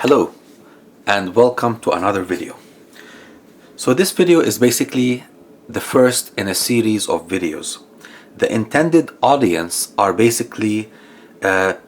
Hello and welcome to another video. So this video is basically the first in a series of videos. The intended audience are basically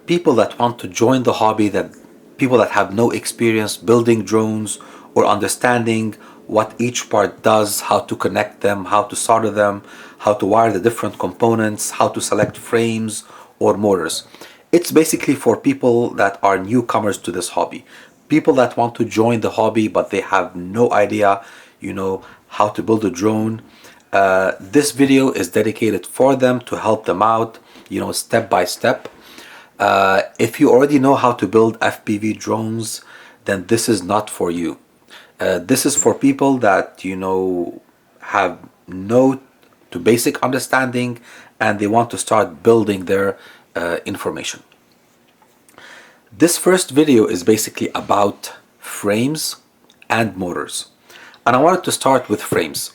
people that want to join the hobby, that people that have no experience building drones or understanding what each part does, how to connect them, how to solder them, how to wire the different components, how to select frames or motors. It's basically for people that are newcomers to this hobby, people that want to join the hobby but they have no idea, how to build a drone. This video is dedicated for them to help them out, step by step. If you already know how to build FPV drones, then this is not for you. This is for people that have no to basic understanding and they want to start building their information. This first video is basically about frames and motors, and I wanted to start with frames.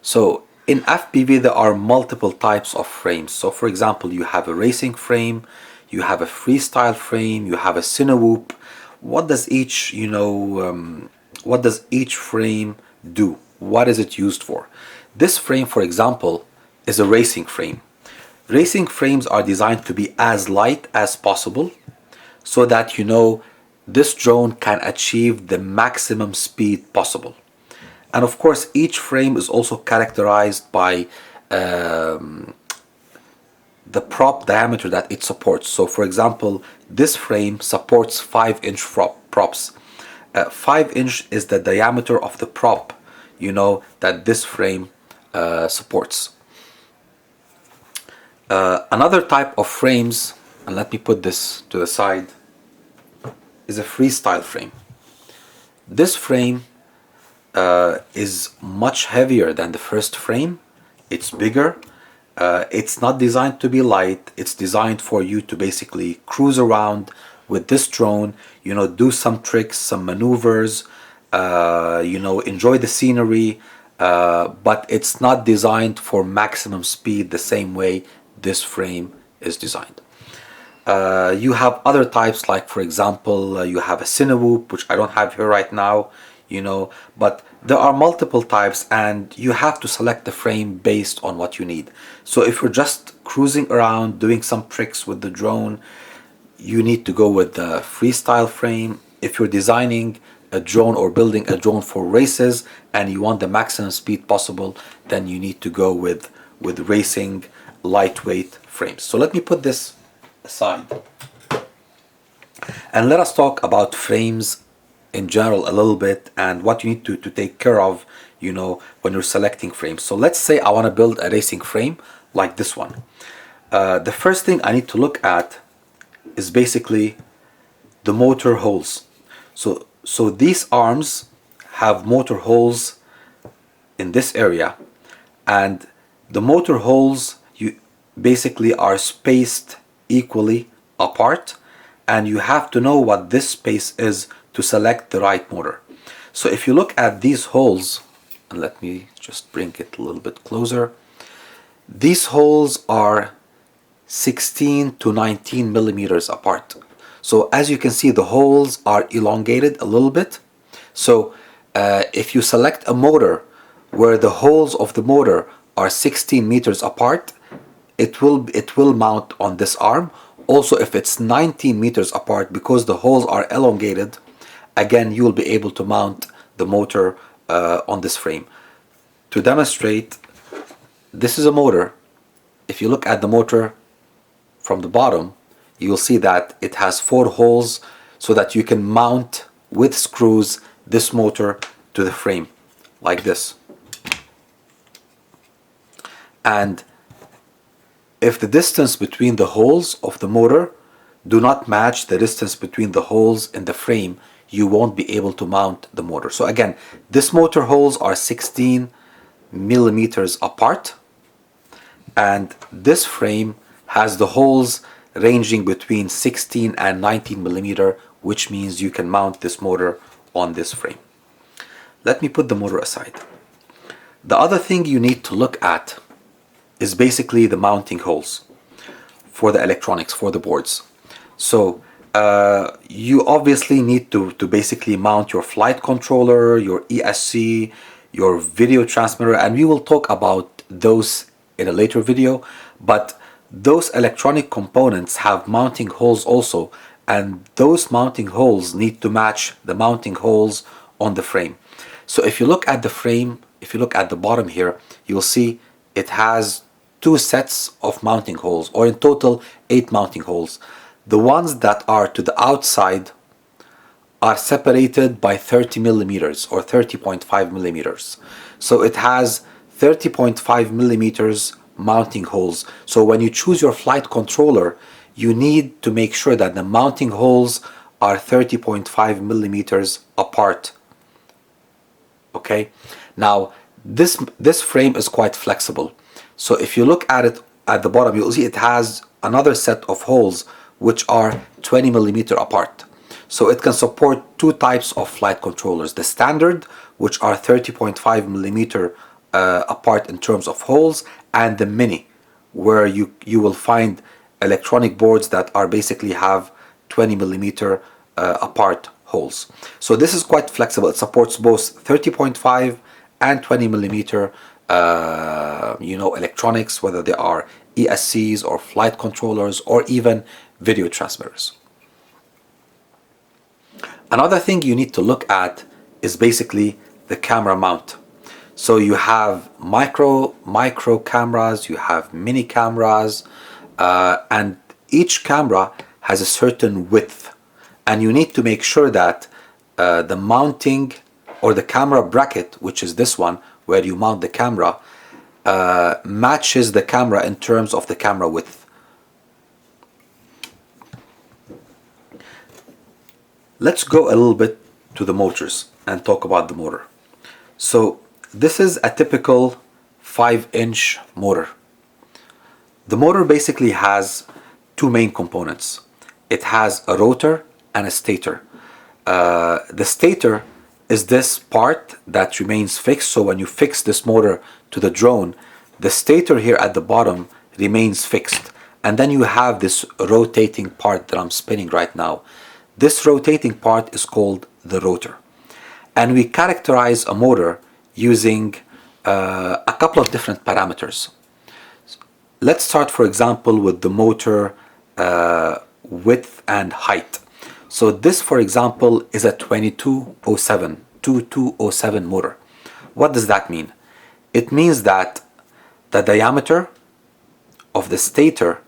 So in FPV there are multiple types of frames. So for example, you have a racing frame, you have a freestyle frame, you have a Cinewhoop. What does each frame do? What is it used for? This frame, for example, is a racing frame. Racing frames are designed to be as light as possible so that this drone can achieve the maximum speed possible. And of course, each frame is also characterized by the prop diameter that it supports. So for example, this frame supports 5-inch props. 5-inch is the diameter of the prop, that this frame supports. Another type of frames, and let me put this to the side, is a freestyle frame. This frame is much heavier than the first frame. It's bigger. It's not designed to be light. It's designed for you to basically cruise around with this drone, do some tricks, some maneuvers, enjoy the scenery, but it's not designed for maximum speed the same way this frame is designed. You have other types, like for example, you have a Cinewhoop, which I don't have here right now, but there are multiple types and you have to select the frame based on what you need. So if you're just cruising around doing some tricks with the drone, you need to go with the freestyle frame. If you're designing a drone or building a drone for races and you want the maximum speed possible, then you need to go with racing lightweight frames. So let me put this aside and let us talk about frames in general a little bit and what you need to take care of when you're selecting frames. So let's say I want to build a racing frame like this one. The first thing I need to look at is basically the motor holes. So these arms have motor holes in this area, and the motor holes basically are spaced equally apart, and you have to know what this space is to select the right motor. So if you look at these holes, and let me just bring it a little bit closer, these holes are 16 to 19 millimeters apart. So as you can see, the holes are elongated a little bit. So if you select a motor where the holes of the motor are 16 meters apart, it will mount on this arm. Also, if it's 19 meters apart, because the holes are elongated, again you will be able to mount the motor on this frame. To demonstrate, this is a motor. If you look at the motor from the bottom, you will see that it has 4 holes so that you can mount with screws this motor to the frame like this. And if the distance between the holes of the motor do not match the distance between the holes in the frame, you won't be able to mount the motor. So again, this motor holes are 16 millimeters apart, and this frame has the holes ranging between 16 and 19 millimeter, which means you can mount this motor on this frame. Let me put the motor aside. The other thing you need to look at is basically the mounting holes for the electronics, for the boards. So You obviously need to basically mount your flight controller, your ESC, your video transmitter, and we will talk about those in a later video. But those electronic components have mounting holes also, and those mounting holes need to match the mounting holes on the frame. So if you look at the frame, if you look at the bottom here, you'll see it has two sets of mounting holes, or in total 8 mounting holes. The ones that are to the outside are separated by 30 millimeters or 30.5 millimeters. So it has 30.5 millimeters mounting holes. So when you choose your flight controller, you need to make sure that the mounting holes are 30.5 millimeters apart. Okay, now this frame is quite flexible. So if you look at it at the bottom, you'll see it has another set of holes which are 20 millimeter apart. So it can support two types of flight controllers: the standard, which are 30.5 millimeter apart in terms of holes, and the mini, where you will find electronic boards that are basically have 20 millimeter apart holes. So this is quite flexible. It supports both 30.5 and 20 millimeter electronics, whether they are ESCs or flight controllers or even video transmitters. Another thing you need to look at is basically the camera mount. So you have micro cameras, you have mini cameras, and each camera has a certain width, and you need to make sure that the mounting or the camera bracket, which is this one where you mount the camera, matches the camera in terms of the camera width. Let's go a little bit to the motors and talk about the motor. So this is a typical 5-inch motor. The motor basically has two main components. It has a rotor and a stator. The stator is this part that remains fixed. So when you fix this motor to the drone, the stator here at the bottom remains fixed. And then you have this rotating part that I'm spinning right now. This rotating part is called the rotor. And we characterize a motor using a couple of different parameters. Let's start, for example, with the motor width and height. So this, for example, is a 2207 motor. What does that mean? It means that the diameter of the stator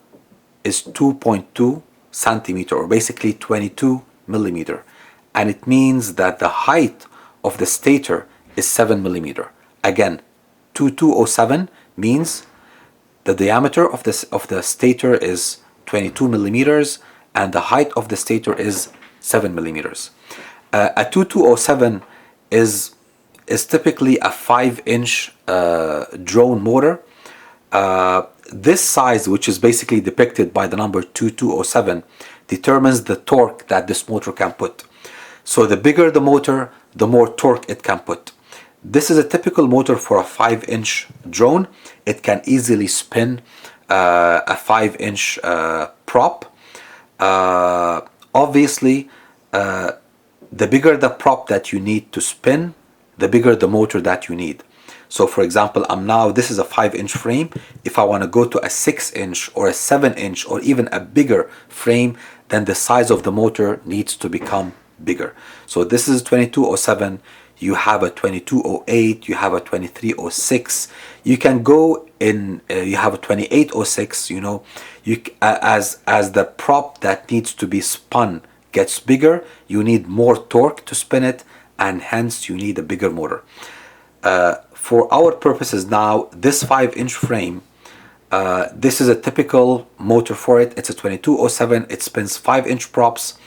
is 2.2 centimeter, or basically 22 millimeter, and it means that the height of the stator is 7 millimeter. Again, 2207 means the diameter of the stator is 22 millimeters and the height of the stator is 7 millimeters. A 2207 is typically a 5-inch drone motor. This size, which is basically depicted by the number 2207, determines the torque that this motor can put. So the bigger the motor, the more torque it can put. This is a typical motor for a 5-inch drone. It can easily spin a 5-inch prop. Obviously, the bigger the prop that you need to spin, the bigger the motor that you need. So for example, this is a 5-inch frame. If I want to go to a 6-inch or a 7-inch or even a bigger frame, then the size of the motor needs to become bigger. So this is 2207. You have a 2208, you have a 2306. You can go in, you have a 2806, as the prop that needs to be spun gets bigger, you need more torque to spin it, and hence you need a bigger motor. For our purposes now, this 5-inch frame, this is a typical motor for it. It's a 2207. It spins 5-inch props.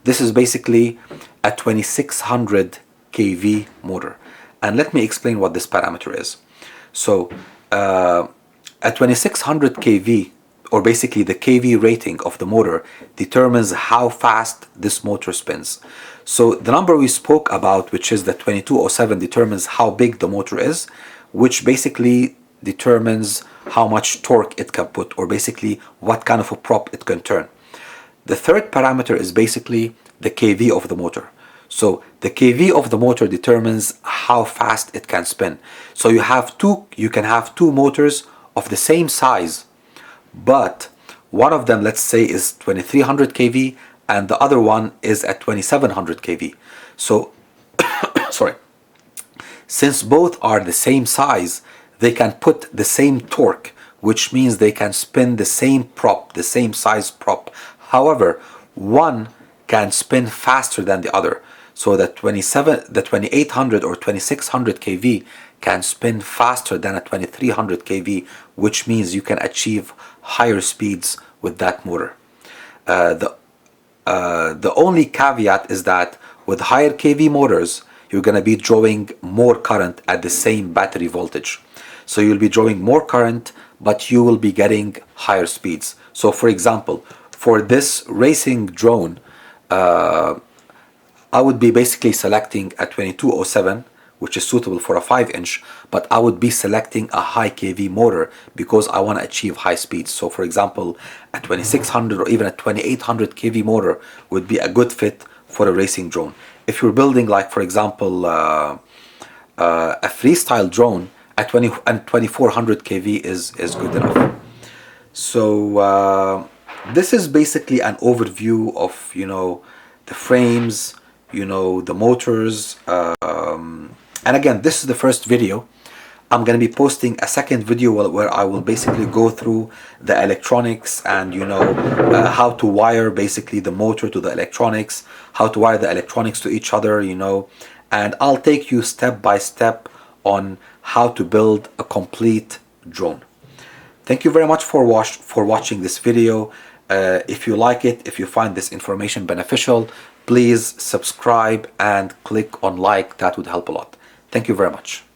This is basically a 2600 kV motor. And let me explain what this parameter is. So a 2600 kV, or basically the kV rating of the motor, determines how fast this motor spins. So the number we spoke about, which is the 2207, determines how big the motor is, which basically determines how much torque it can put, or basically what kind of a prop it can turn. The third parameter is basically the kV of the motor. So the kV of the motor determines how fast it can spin. So you can have two motors of the same size, but one of them, let's say, is 2300 kV and the other one is at 2700 kV. So sorry, since both are the same size, they can put the same torque, which means they can spin the same prop, the same size prop. However, one can spin faster than the other. So the 2800 or 2600 kV can spin faster than a 2300 kV, which means you can achieve higher speeds with that motor. The only caveat is that with higher kV motors, you're going to be drawing more current at the same battery voltage. So you'll be drawing more current, but you will be getting higher speeds. So for example, for this racing drone, I would be basically selecting a 2207, which is suitable for a 5-inch, but I would be selecting a high kV motor because I want to achieve high speeds. So for example, a 2600 or even a 2800 kV motor would be a good fit for a racing drone. If you're building, like for example, a freestyle drone, a 2400 kV is good enough. So this is basically an overview of, the frames, the motors. And again, this is the first video. I'm going to be posting a second video where I will basically go through the electronics and how to wire basically the motor to the electronics, how to wire the electronics to each other, and I'll take you step by step on how to build a complete drone. Thank you very much for watching this video. If you like it, if you find this information beneficial, please subscribe and click on like. That would help a lot. Thank you very much.